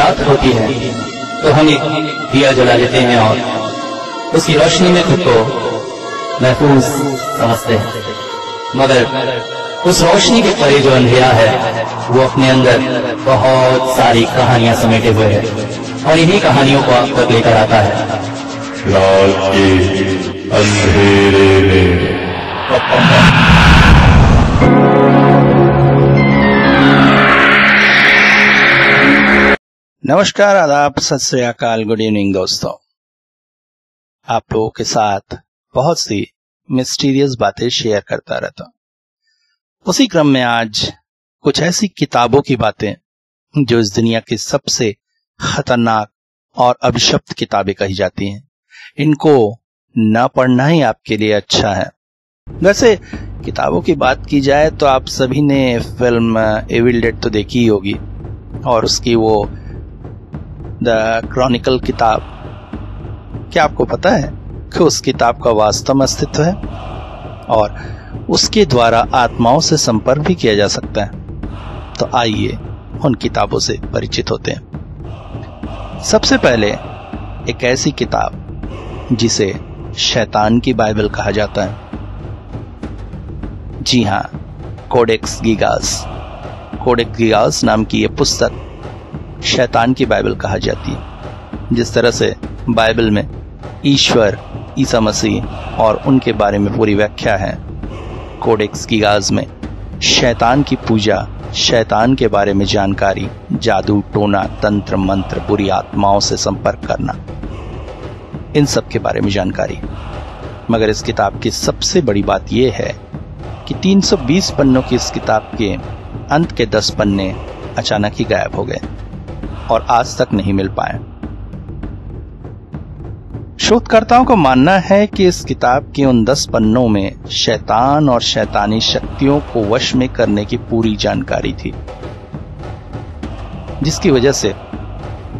रात होती है तो हम एक दिया जला लेते हैं और उसकी रोशनी में खुद को महफूज समझते हैं, मगर उस रोशनी के परे जो अंधेरा है वो अपने अंदर बहुत सारी कहानियां समेटे हुए है और इन्हीं कहानियों को आप तक लेकर आता है रात के अंधेरे में। नमस्कार, आदाब, सत श्री अकाल, गुड इवनिंग दोस्तों। आप लोगों के साथ बहुत सी मिस्टीरियस बातें शेयर करता रहता हूं। उसी क्रम में आज कुछ ऐसी किताबों की बातें जो इस दुनिया की सबसे खतरनाक और अभिशप्त किताबें कही जाती हैं, इनको न पढ़ना ही आपके लिए अच्छा है। वैसे किताबों की बात की जाए तो आप सभी ने फिल्म एविल डेड तो देखी ही होगी, और उसकी वो द क्रॉनिकल किताब, क्या आपको पता है कि उस किताब का वास्तव में अस्तित्व है और उसके द्वारा आत्माओं से संपर्क भी किया जा सकता है? तो आइए उन किताबों से परिचित होते हैं। सबसे पहले एक ऐसी किताब जिसे शैतान की बाइबल कहा जाता है। जी हां, कोडेक्स गीगास। कोडेक्स गीगास नाम की यह पुस्तक शैतान की बाइबल कहा जाती है। जिस तरह से बाइबल में ईश्वर, ईसा मसीह और उनके बारे में पूरी व्याख्या है, कोडेक्स गीगास में शैतान की पूजा, शैतान के बारे में जानकारी, जादू टोना, तंत्र मंत्र, बुरी आत्माओं से संपर्क करना, इन सब के बारे में जानकारी। मगर इस किताब की सबसे बड़ी बात यह है कि 320 पन्नों की इस किताब के अंत के 10 पन्ने अचानक ही गायब हो गए और आज तक नहीं मिल पाए। शोधकर्ताओं का मानना है कि इस किताब के उन 10 पन्नों में शैतान और शैतानी शक्तियों को वश में करने की पूरी जानकारी थी, जिसकी वजह से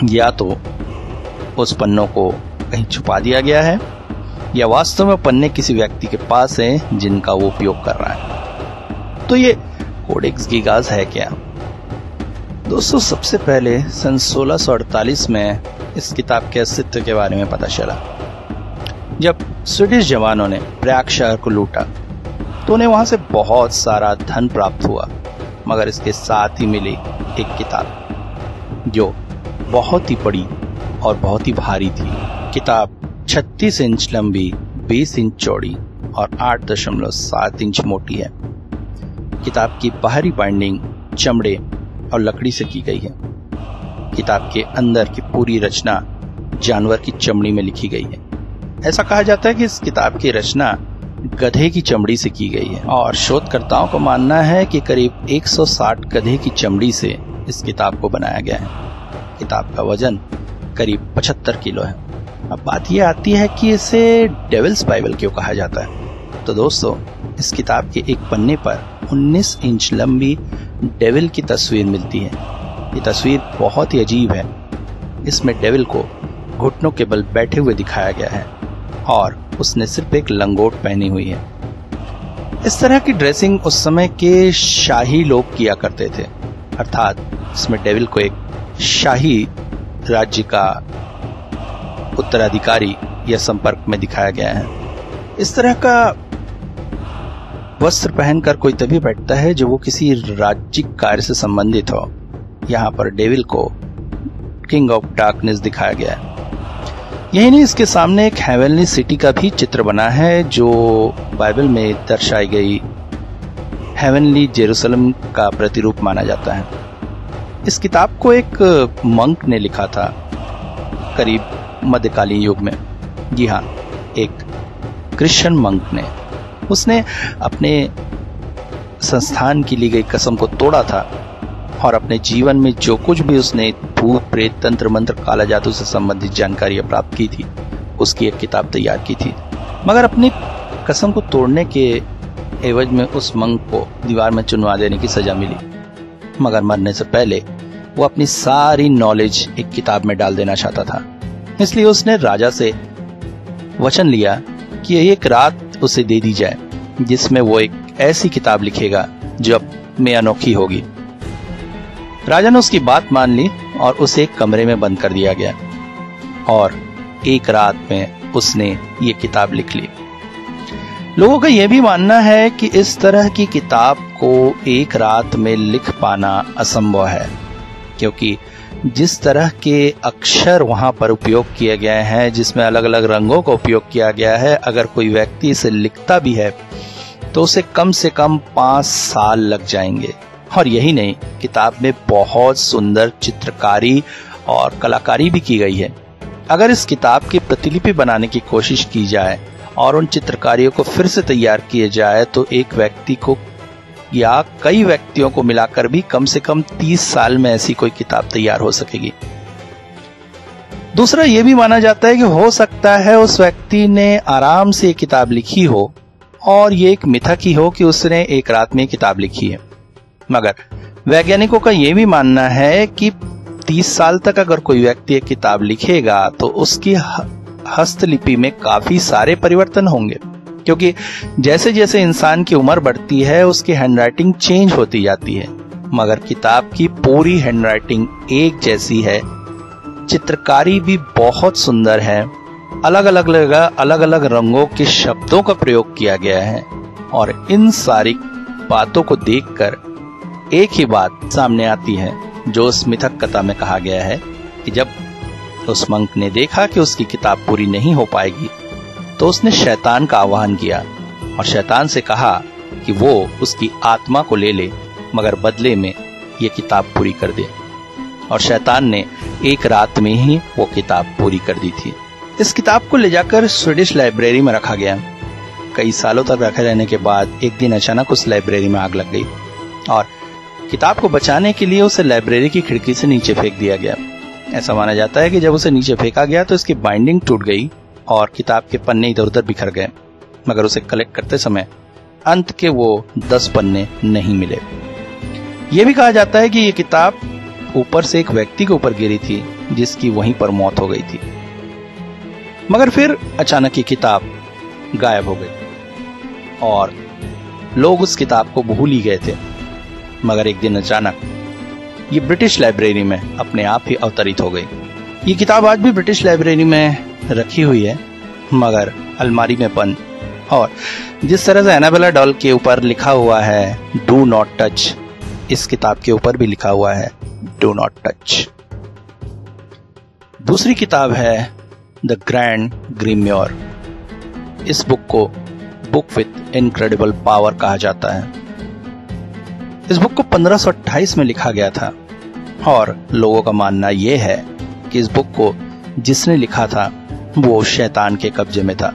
या तो उस पन्नों को कहीं छुपा दिया गया है या वास्तव में पन्ने किसी व्यक्ति के पास हैं जिनका वो उपयोग कर रहा है। तो ये कोडेक्स गीगास है क्या? दोस्तों, सबसे पहले सन 1648 में इस किताब के अस्तित्व के बारे में पता चला। जब स्वीडिश जवानों ने प्रयाग शहर को लूटा तो उन्हें वहां से बहुत सारा धन प्राप्त हुआ, मगर इसके साथ ही मिली एक किताब जो बहुत ही बड़ी और बहुत ही भारी थी। किताब 36 इंच लंबी, 20 इंच चौड़ी और 8.7 इंच मोटी है। किताब की बाहरी बाइंडिंग चमड़े और लकड़ी से की गई है। किताब के अंदर की पूरी रचना जानवर की चमड़ी में लिखी गई है। ऐसा कहा जाता है कि इस किताब की रचना गधे की चमड़ी से की गई है और शोधकर्ताओं को मानना है कि करीब 160 गधे की चमड़ी से इस किताब को बनाया गया है। किताब का वजन करीब 75 किलो है। अब बात यह आती है कि इसे डेविल्स बाइबल क्यों कहा जाता है। तो दोस्तों, इस किताब के एक पन्ने पर 19 इंच लंबी डेविल की तस्वीर मिलती है। ये तस्वीर बहुत ही अजीब है। इसमें डेविल को घुटनों के बल बैठे हुए दिखाया गया है और उसने सिर्फ एक लंगोट पहनी हुई है। इस तरह की ड्रेसिंग उस समय के शाही लोग किया करते थे, अर्थात इसमें डेविल को एक शाही राज्य का उत्तराधिकारी या संपर्क में दिखाया गया है। इस तरह का वस्त्र पहनकर कोई तभी बैठता है जो वो किसी राज्यिक कार्य से संबंधित हो। यहाँ पर डेविल को किंग ऑफ डार्कनेस दिखाया गया है। यही नहीं, इसके सामने एक हेवनली सिटी का भी चित्र बना है जो बाइबल में दर्शाई गई हेवनली जेरूसलम का प्रतिरूप माना जाता है। इस किताब को एक मंक ने लिखा था करीब मध्यकालीन युग में। जी हाँ, एक क्रिश्चियन मंक ने। उसने अपने संस्थान की ली गई कसम को तोड़ा था और अपने जीवन में जो कुछ भी उसने भूत प्रेत, तंत्र मंत्र, काला जादू से संबंधित जानकारी प्राप्त की थी, उसकी एक किताब तैयार की थी। मगर अपनी कसम को तोड़ने के एवज में उस मंक को दीवार में चुनवा देने की सजा मिली। मगर मरने से पहले वो अपनी सारी नॉलेज एक किताब में डाल देना चाहता था। इसलिए उसने राजा से वचन लिया कि एक रात उसे दे दी जाए जिसमें वो एक ऐसी किताब लिखेगा जो अब में अनोखी होगी। राजा ने उसकी बात मान ली और उसे एक कमरे में बंद कर दिया गया और एक रात में उसने ये किताब लिख ली। लोगों का यह भी मानना है कि इस तरह की किताब को एक रात में लिख पाना असंभव है, क्योंकि जिस तरह के अक्षर वहां पर उपयोग किए गए हैं, जिसमें अलग अलग रंगों का उपयोग किया गया है, अगर कोई व्यक्ति इसे लिखता भी है तो उसे कम से कम 5 साल लग जाएंगे। और यही नहीं, किताब में बहुत सुंदर चित्रकारी और कलाकारी भी की गई है। अगर इस किताब की प्रतिलिपि बनाने की कोशिश की जाए और उन चित्रकारियों को फिर से तैयार किए जाए तो एक व्यक्ति को या कई व्यक्तियों को मिलाकर भी कम से कम 30 साल में ऐसी कोई किताब तैयार हो सकेगी। दूसरा यह भी माना जाता है कि हो सकता है उस व्यक्ति ने आराम से किताब लिखी हो और ये एक मिथक ही हो कि उसने एक रात में किताब लिखी है। मगर वैज्ञानिकों का यह भी मानना है कि 30 साल तक अगर कोई व्यक्ति एक किताब लिखेगा तो उसकी हस्तलिपि में काफी सारे परिवर्तन होंगे, क्योंकि जैसे जैसे इंसान की उम्र बढ़ती है उसकी हैंडराइटिंग चेंज होती जाती है। मगर किताब की पूरी हैंडराइटिंग एक जैसी है, चित्रकारी भी बहुत सुंदर है, अलग अलग रंगों के शब्दों का प्रयोग किया गया है। और इन सारी बातों को देखकर एक ही बात सामने आती है जो उस मिथक कथा में कहा गया है कि जब उस मंक ने देखा कि उसकी किताब पूरी नहीं हो पाएगी तो उसने शैतान का आह्वान किया और शैतान से कहा कि वो उसकी आत्मा को ले ले, मगर बदले में ये किताब पूरी कर दे। और शैतान ने एक रात में ही वो किताब पूरी कर दी थी। इस किताब को ले जाकर स्वीडिश लाइब्रेरी में रखा गया। कई सालों तक रखे रहने के बाद एक दिन अचानक उस लाइब्रेरी में आग लग गई और किताब को बचाने के लिए उसे लाइब्रेरी की खिड़की से नीचे फेंक दिया गया। ऐसा माना जाता है कि जब उसे नीचे फेंका गया तो इसकी बाइंडिंग टूट गई और किताब के पन्ने इधर उधर बिखर गए, मगर उसे कलेक्ट करते समय अंत के वो 10 पन्ने नहीं मिले। यह भी कहा जाता है कि यह किताब ऊपर से एक व्यक्ति के ऊपर गिरी थी जिसकी वहीं पर मौत हो गई थी, मगर फिर अचानक ये किताब गायब हो गई और लोग उस किताब को भूल ही गए थे। मगर एक दिन अचानक ये ब्रिटिश लाइब्रेरी में अपने आप ही अवतरित हो गई। ये किताब आज भी ब्रिटिश लाइब्रेरी में रखी हुई है, मगर अलमारी में बंद। और जिस तरह से एनाबेला डॉल के ऊपर लिखा हुआ है डू नॉट टच, इस किताब के ऊपर भी लिखा हुआ है डू नॉट टच। दूसरी किताब है द ग्रैंड ग्रीम्योर। इस बुक को बुक विथ इनक्रेडिबल पावर कहा जाता है। इस बुक को 1528 में लिखा गया था और लोगों का मानना यह है कि इस बुक को जिसने लिखा था वो शैतान के कब्जे में था।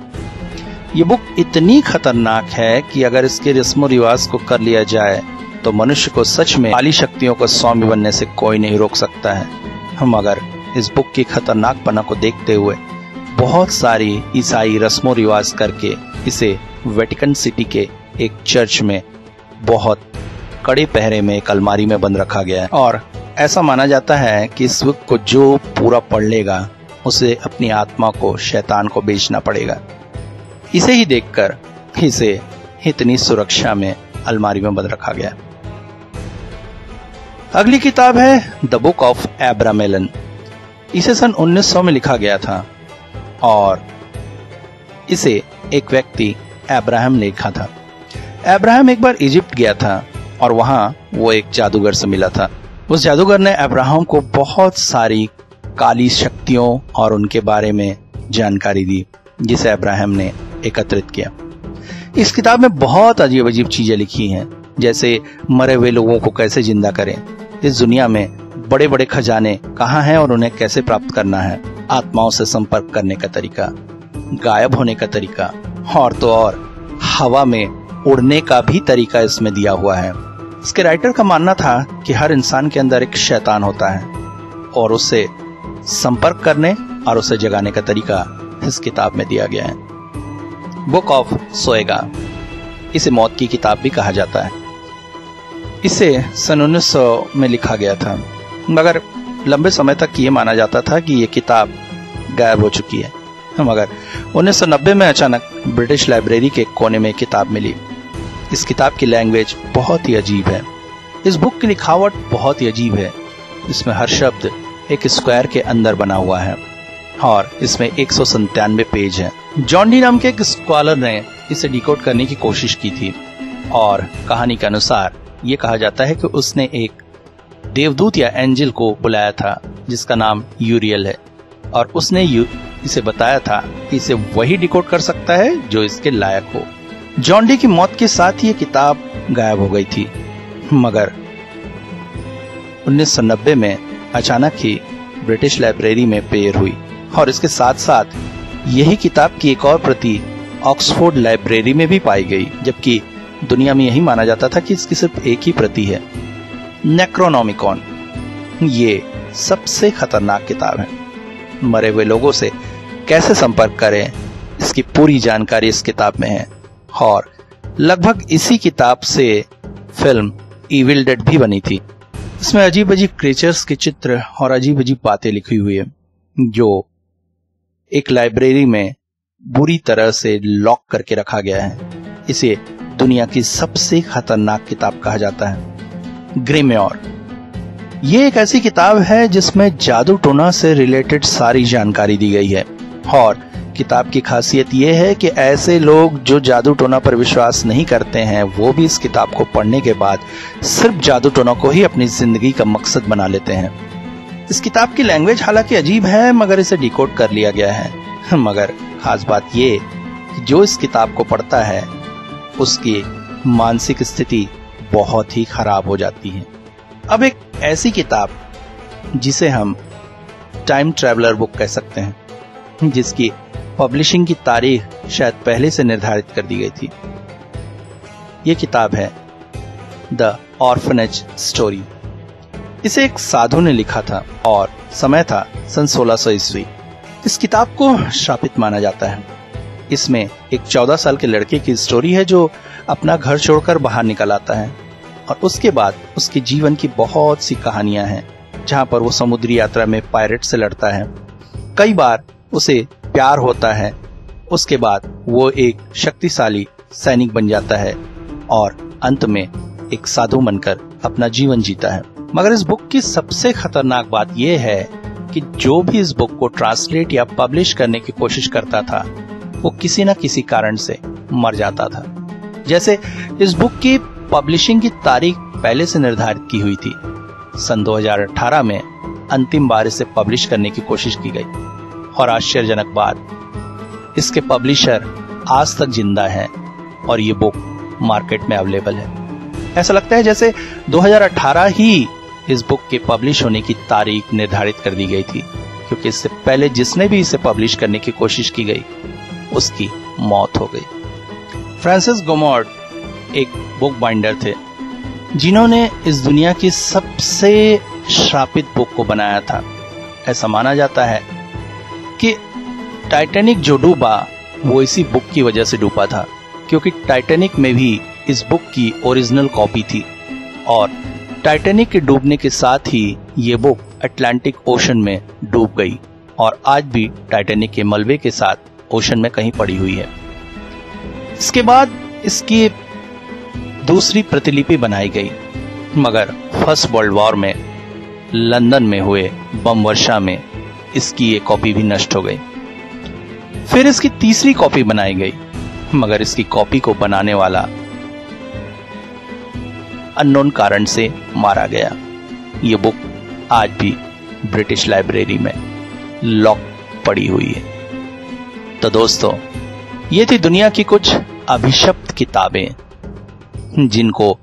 ये बुक इतनी खतरनाक है कि अगर इसके रस्मो रिवाज को कर लिया जाए तो मनुष्य को सच में काली शक्तियों का स्वामी बनने से कोई नहीं रोक सकता है। हम अगर इस बुक की खतरनाकपना को देखते हुए बहुत सारी ईसाई रस्मो रिवाज करके इसे वेटिकन सिटी के एक चर्च में बहुत कड़े पहरे में एक अलमारी में बंद रखा गया है और ऐसा माना जाता है कि इस बुक को जो पूरा पढ़ लेगा उसे अपनी आत्मा को शैतान को बेचना पड़ेगा। इसे ही देखकर इसे इतनी सुरक्षा में अलमारी में बंद रखा गया। अगली किताब है द बुक ऑफ एब्रामेलन। इसे सन 1900 में लिखा गया था और इसे एक व्यक्ति अब्राहम ने लिखा था। अब्राहम एक बार इजिप्ट गया था और वहां वो एक जादूगर से मिला था। उस जादूगर ने अब्राहम को बहुत सारी काली शक्तियों और उनके बारे में जानकारी दी जिसे अब्राहम ने एकत्रित किया। इस किताब में बहुत अजीब अजीब चीजें लिखी हैं, जैसे मरे हुए लोगों को कैसे जिंदा करें, इस दुनिया में बड़े बड़े खजाने कहाँ हैं और उन्हें कैसे प्राप्त करना है, आत्माओं से संपर्क करने का तरीका, गायब होने का तरीका और तो और हवा में उड़ने का भी तरीका इसमें दिया हुआ है। इसके राइटर का मानना था कि हर इंसान के अंदर एक शैतान होता है और उससे संपर्क करने और उसे जगाने का तरीका इस किताब में दिया गया है। बुक ऑफ सोएगा, इसे मौत की किताब भी कहा जाता है। इसे सन 1900 में लिखा गया था, मगर लंबे समय तक ये माना जाता था कि ये किताब गायब हो चुकी है। मगर 1990 में अचानक ब्रिटिश लाइब्रेरी के कोने में किताब मिली। इस किताब की लैंग्वेज बहुत ही अजीब है। इस बुक की लिखावट बहुत ही अजीब है। इसमें हर शब्द एक स्क्वायर के अंदर बना हुआ है और इसमें 197 पेज हैं। जॉन डी नाम के एक स्कॉलर ने इसे डिकोड करने की कोशिश की थी और कहानी के अनुसार ये कहा जाता है कि उसने एक देवदूत या एंजल को बुलाया था जिसका नाम यूरियल है और उसने इसे बताया था कि इसे वही डिकोड कर सकता है जो इसके लायक हो। जॉन डी की मौत के साथ ये किताब गायब हो गई थी, मगर 1990 में अचानक ही ब्रिटिश लाइब्रेरी में पेयर हुई और इसके साथ साथ यही किताब की एक और प्रति ऑक्सफोर्ड लाइब्रेरी में भी पाई गई, जबकि दुनिया में यही माना जाता था कि इसकी सिर्फ एक ही प्रति है। नेक्रोनोमिकॉन ये सबसे खतरनाक किताब है। मरे हुए लोगों से कैसे संपर्क करें इसकी पूरी जानकारी इस किताब में है और लगभग इसी किताब से फिल्म इविल डेड भी बनी थी। इसमें अजीब अजीब क्रिएचर्स के चित्र और अजीब अजीब बातें लिखी हुई है जो एक लाइब्रेरी में बुरी तरह से लॉक करके रखा गया है। इसे दुनिया की सबसे खतरनाक किताब कहा जाता है। ग्रिम्योर ये एक ऐसी किताब है जिसमें जादू टोना से रिलेटेड सारी जानकारी दी गई है और किताब की खासियत यह है कि ऐसे लोग जो जादू टोना पर विश्वास नहीं करते हैं वो भी इस किताब को पढ़ने के बाद सिर्फ जादू टोना को ही अपनी जिंदगी का मकसद बना लेते हैं। इस किताब की लैंग्वेज हालांकि अजीब है मगर इसे डिकोड कर लिया गया है। मगर खास बात ये कि जो इस किताब को पढ़ता है उसकी मानसिक स्थिति बहुत ही खराब हो जाती है। अब एक ऐसी किताब जिसे हम टाइम ट्रैवलर बुक कह सकते हैं, जिसकी पब्लिशिंग की तारीख शायद पहले से निर्धारित कर दी गई थी। यह किताब है द ऑर्फनेज स्टोरी। इसे एक साधु ने लिखा था और समय था सन 1600 ईस्वी। इस किताब को श्रापित माना जाता है। इसमें एक 14 साल के लड़के की स्टोरी है जो अपना घर छोड़कर बाहर निकल आता है और उसके बाद उसके जीवन की बहुत सी कहानियां हैं जहां पर वो समुद्री यात्रा में पायरेट से लड़ता है। कई बार उसे प्यार होता है, उसके बाद वो एक शक्तिशाली सैनिक बन जाता है और अंत में एक साधु बनकर अपना जीवन जीता है। मगर इस बुक की सबसे खतरनाक बात यह है कि जो भी इस बुक को ट्रांसलेट या पब्लिश करने की कोशिश करता था वो किसी न किसी कारण से मर जाता था। जैसे इस बुक की पब्लिशिंग की तारीख पहले से निर्धारित की हुई थी। सन 2018 में अंतिम बार इसे पब्लिश करने की कोशिश की गई और आश्चर्यजनक बात इसके पब्लिशर आज तक जिंदा हैं और ये बुक मार्केट में अवेलेबल है। ऐसा लगता है जैसे 2018 ही इस बुक के पब्लिश होने की तारीख निर्धारित कर दी गई थी, क्योंकि इससे पहले जिसने भी इसे पब्लिश करने की कोशिश की गई उसकी मौत हो गई। फ्रांसिस गोमॉर्ड एक बुक बाइंडर थे जिन्होंने इस दुनिया की सबसे श्रापित बुक को बनाया था। ऐसा माना जाता है कि टाइटैनिक जो डूबा वो इसी बुक की वजह से डूबा था, क्योंकि टाइटैनिक में भी इस बुक की ओरिजिनल कॉपी थी और टाइटैनिक के डूबने के साथ ही ये बुक अटलांटिक ओशन में डूब गई और आज भी टाइटैनिक के मलबे के साथ ओशन में कहीं पड़ी हुई है। इसके बाद इसकी दूसरी प्रतिलिपि बनाई गई, मगर फर्स्ट वर्ल्ड वॉर में लंदन में हुए बम वर्षा में इसकी ये कॉपी भी नष्ट हो गई। फिर इसकी तीसरी कॉपी बनाई गई, मगर इसकी कॉपी को बनाने वाला अननोन कारण से मारा गया। ये बुक आज भी ब्रिटिश लाइब्रेरी में लॉक पड़ी हुई है। तो दोस्तों, ये थी दुनिया की कुछ अभिशप्त किताबें जिनको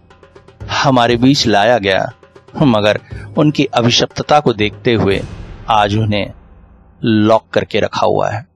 हमारे बीच लाया गया, मगर उनकी अभिशप्तता को देखते हुए आज उन्हें लॉक करके रखा हुआ है।